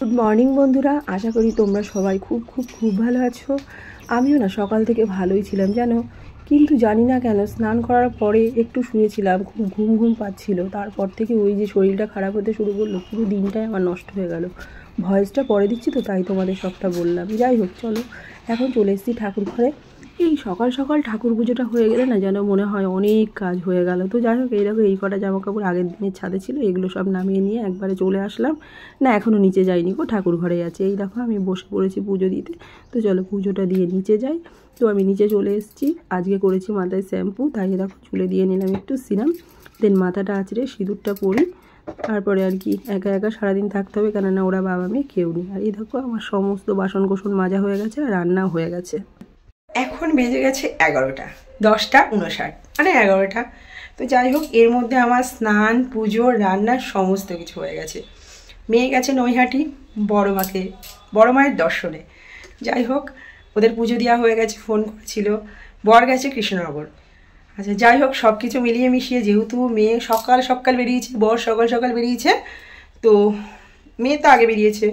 Good morning বন্ধুরা, আশা করি তোমরা সবাই খুব ভালো আছো। আমিও না সকাল থেকে ভালোই ছিলাম জানো, কিন্তু জানি না কেন স্নান করার পরে একটু শুয়েছিলাম, খুব ঘুম পাচ্ছিল। তারপর থেকে ওই যে শরীরটা খারাপ হতে শুরু করলো, পুরো দিনটাই আমার নষ্ট হয়ে গেল। ভয়েসটা পরে দিচ্ছি তো তাই তোমাদের সবটা বললাম। যাই হোক, চলো এখন চলে এসেছি ঠাকুর ঘরে। এই সকাল সকাল ঠাকুর পুজোটা হয়ে গেলে না যেন মনে হয় অনেক কাজ হয়ে গেল। তো যাই হোক, এই দেখো এই কটা জামা কাপড় আগের দিনের ছাদে ছিল, এগুলো সব নামিয়ে নিয়ে একবারে চলে আসলাম। না এখনও নিচে যাইনি গো, ঠাকুর ঘরে আছে। এই দেখো আমি বসে পড়েছি পুজো দিতে। তো চলো পুজোটা দিয়ে নিচে যাই। তো আমি নিচে চলে এসেছি। আজকে করেছি মাথায় শ্যাম্পু, তাই দেখো চুলে দিয়ে নিলাম একটু সিরাম, দেন মাথাটা আঁচড়ে সিঁদুরটা পরি। তারপরে আর কি একা একা সারাদিন থাকতে হবে, কেননা ওরা বাবা মেয়ে কেউ নেই। আর এই দেখো আমার সমস্ত বাসন কোসন মাজা হয়ে গেছে আর রান্নাও হয়ে গেছে। এখন বেজে গেছে 11টা, 10:59 মানে 11টা। তো যাই হোক, এর মধ্যে আমার স্নান পুজো রান্নার সমস্ত কিছু হয়ে গেছে। মেয়ে গেছে নৈহাটি বড় মায়ের দর্শনে। যাই হোক, ওদের পুজো দেওয়া হয়ে গেছে, ফোন করেছিল। বর গেছে কৃষ্ণনগর। আচ্ছা যাই হোক, সব কিছু মিলিয়ে মিশিয়ে যেহেতু মেয়ে সকাল বেরিয়েছে, বর সকাল বেরিয়েছে, তো মেয়ে তো আগে বেরিয়েছে,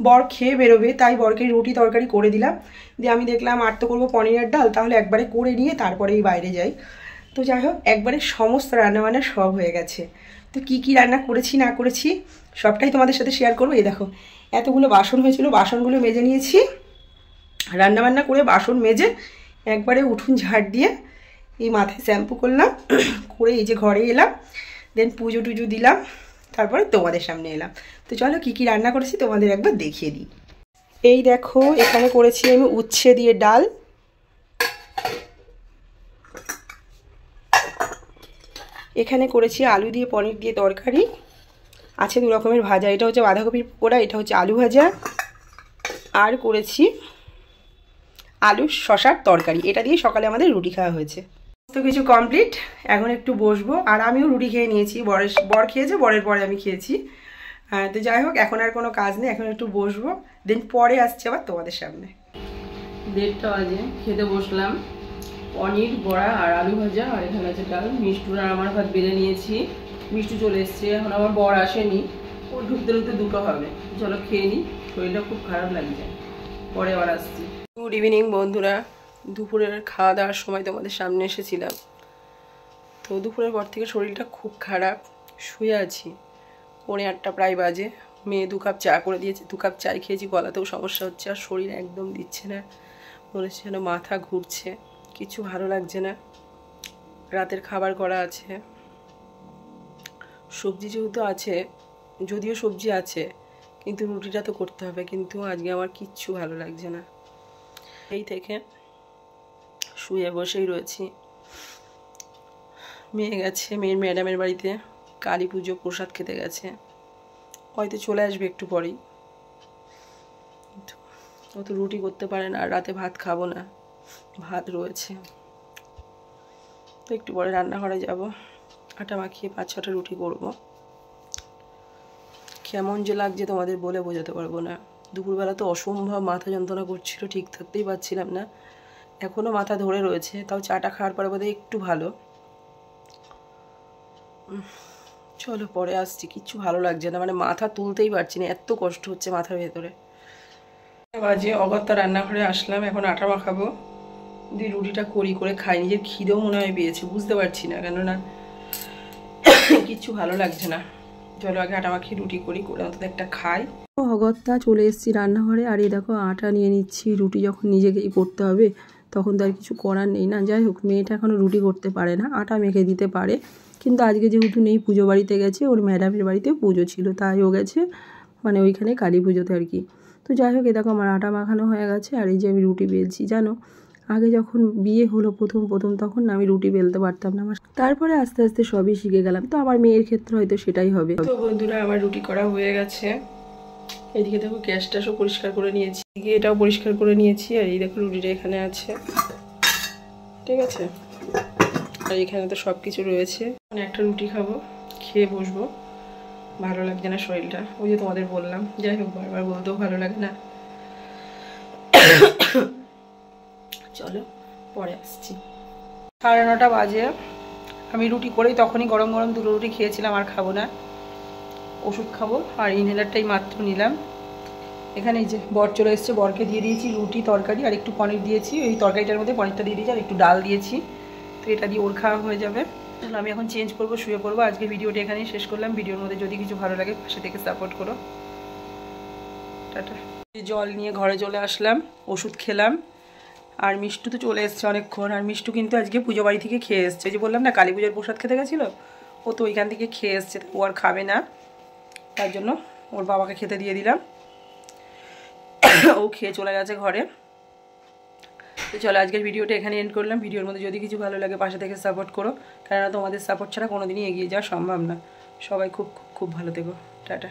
বর খেয়ে বেরোবে, তাই বরকে রুটি তরকারি করে দিলাম। দিয়ে আমি দেখলাম আর তো করবো পনিরের ডাল, তাহলে একবারে করে নিয়ে তারপরেই বাইরে যাই। তো যাই হোক, একবারে সমস্ত রান্নাবান্না সব হয়ে গেছে। তো কি রান্না করেছি না করেছি সবটাই তোমাদের সাথে শেয়ার করবো। এই দেখো এতগুলো বাসন হয়েছিল, বাসনগুলো মেজে নিয়েছি। রান্নাবান্না করে বাসন মেজে একবারে উঠোন ঝাড় দিয়ে এই মাথায় শ্যাম্পু করলাম, করে এই যে ঘরে এলাম, দেন পুজো টুজো দিলাম, তারপরে তোমাদের সামনে এলাম। তো চলো কি রান্না করেছি তোমাদের একবার দেখিয়ে দিই। এই দেখো এখানে করেছি আমি উচ্ছে দিয়ে ডাল, এখানে করেছি আলু দিয়ে পনির দিয়ে তরকারি, আছে 2 রকমের ভাজা, এটা হচ্ছে বাঁধাকপির পকোড়া, এটা হচ্ছে আলু ভাজা, আর করেছি আলু শশার তরকারি। এটা দিয়ে সকালে আমাদের রুটি খাওয়া হয়েছে। তো কিছু কমপ্লিট, এখন একটু বসবো। আর আমিও রুটি খেয়ে নিয়েছি, বর খেয়েছে, বরের পরে আমি খেয়েছি। তো যাই হোক, এখন আর কোনো কাজ নেই, এখন একটু বসবো, দেন পরে আসছে আবার তোমাদের সামনে। 1:30 বাজে, খেতে বসলাম। পনির বড়া আর আলু ভাজা, আর এখানে আছে ডাল। মিষ্টুর আর আমার ভাত বেড়ে নিয়েছি, মিষ্টু চলে এসছে, এখন আমার বর আসেনি, ও ঢুকতে 2টো হবে। চলো খেয়ে নিই, শরীরটা খুব খারাপ লাগছে, পরে আবার আসছি। গুড ইভিনিং বন্ধুরা, দুপুরের খাওয়া দাওয়ার সময় তোমাদের সামনে এসেছিলাম। তো দুপুরের পর থেকে শরীরটা খুব খারাপ, শুয়ে আছি। 8:45 প্রায় বাজে। মেয়ে 2 কাপ চা করে দিয়েছে, 2 কাপ চাই খেয়েছি, গলাতেও সমস্যা হচ্ছে, আর শরীর একদম দিচ্ছে না, মনে হচ্ছে যেন মাথা ঘুরছে, কিছু ভালো লাগছে না। রাতের খাবার করা আছে, সবজি যেহেতু আছে, যদিও সবজি আছে কিন্তু রুটিটা তো করতে হবে, কিন্তু আজকে আমার কিচ্ছু ভালো লাগছে না। এই থেকে শুয়ে বসেই রয়েছি। মেয়ে গেছে মেয়ের ম্যাডামের বাড়িতে, কালী পুজো প্রসাদ খেতে গেছে, হয়তো চলে আসবে একটু পরেই। ও তো রুটি করতে পারে না, আর রাতে ভাত খাবো না, ভাত রয়েছে। তো একটু পরে রান্নাঘরে যাব, আটা মাখিয়ে 5-6টা রুটি করব। কেমন যে লাগছে তোমাদের বলে বোঝাতে পারবো না। দুপুরবেলা তো অসম্ভব মাথা যন্ত্রণা করছিল, ঠিক থাকতেই পারছিলাম না, এখনও মাথা ধরে রয়েছে। তাও চাটা খাওয়ার পরে বোধহয় একটু ভালো। চলো পরে আসছি, কিচ্ছু ভালো লাগছে না, মানে মাথা তুলতেই পারছি না, এত কষ্ট হচ্ছে মাথার ভেতরে। বাজে অগত্যা রান্নাঘরে আসলাম, এখন আটা মাখাবো, দিয়ে রুটিটা করে খাই। নিজের খিদেও মনে হয় পেয়েছে, বুঝতে পারছি না, কেননা কিচ্ছু ভালো লাগছে না। চলো আগে আটা মাখিয়ে রুটি করে অন্তত একটা খাই। অগত্যা চলে এসেছি রান্নাঘরে, আর এই দেখো আটা নিয়ে নিচ্ছি। রুটি যখন নিজেকেই করতে হবে তখন তো আর কিছু করার নেই না। যাই হোক, মেয়েটা এখনও রুটি করতে পারে না, আটা মেখে দিতে পারে, কিন্তু আজকে যেহেতু নেই, পুজো বাড়িতে গেছে, ওর ম্যাডামের বাড়িতে পুজো ছিল, তাই ও গেছে, মানে ওইখানে কালী পুজোতে আর কি। তো যাই হোক, এ দেখো আমার আটা মাখানো হয়ে গেছে, আর এই যে আমি রুটি বেলছি। জানো, আগে যখন বিয়ে হলো প্রথম তখন আমি রুটি বেলতে পারতাম না, তারপরে আস্তে আস্তে সবই শিখে গেলাম। তো আমার মেয়ের ক্ষেত্রে হয়তো সেটাই হবে। তো বন্ধুরা, আমার রুটি করা হয়ে গেছে। এদিকে দেখো গ্যাসটা সব পরিষ্কার করে নিয়েছি, এদিকে এটাও পরিষ্কার করে নিয়েছি, আর এই দেখো রুটিটা এখানে আছে, ঠিক আছে। আর এখানে তো সব কিছু রয়েছে। মানে একটা রুটি খাবো, খেয়ে বসবো, ভালো লাগছে না শরীরটা, ওই যে তোমাদের বললাম। যাই হোক, বারবার বলতেও ভালো লাগে না। চলো পরে আসছি। 9:30 বাজে, আমি রুটি করেই তখনই গরম 2 রুটি খেয়েছিলাম, আর খাবো না, ওষুধ খাবো। আর ইনহেলারটাই মাত্র নিলাম, এখানে এই যে বর চলে এসছে, বরকে দিয়ে দিয়েছি রুটি তরকারি আর একটু পনির দিয়েছি, ওই তরকারিটার মধ্যে পনিরটা দিয়ে দিয়েছি আর একটু ডাল দিয়েছি, তো এটা দিয়ে ওর খাওয়া হয়ে যাবে। আমি এখন চেঞ্জ করবো, শুয়ে পড়বো। আজকে ভিডিওটা এখানেই শেষ করলাম। ভিডিওর মধ্যে যদি কিছু ভালো লাগে পাশে থেকে সাপোর্ট করো। টাটা। জল নিয়ে ঘরে চলে আসলাম, ওষুধ খেলাম, আর মিষ্টু তো চলে এসছে অনেকক্ষণ। আর মিষ্টু কিন্তু আজকে পুজো বাড়ি থেকে খেয়ে এসছে, যে বললাম না কালী পুজোর প্রসাদ খেতে গেছিলো, ও তো ওইখান থেকে খেয়ে এসছে, ও আর খাবে না, তার জন্য ওর বাবাকে খেতে দিয়ে দিলাম। ও খেয়ে চলে গেছে ঘরে। তো চলো আজকের ভিডিওটা এখানে এন্ড করলাম। ভিডিওর মধ্যে যদি কিছু ভালো লাগে পাশে থেকে সাপোর্ট করো, কেননা তোমাদের সাপোর্ট ছাড়া কোনোদিনই এগিয়ে যাওয়া সম্ভব না। সবাই খুব খুব খুব ভালো থেকো। টাটা।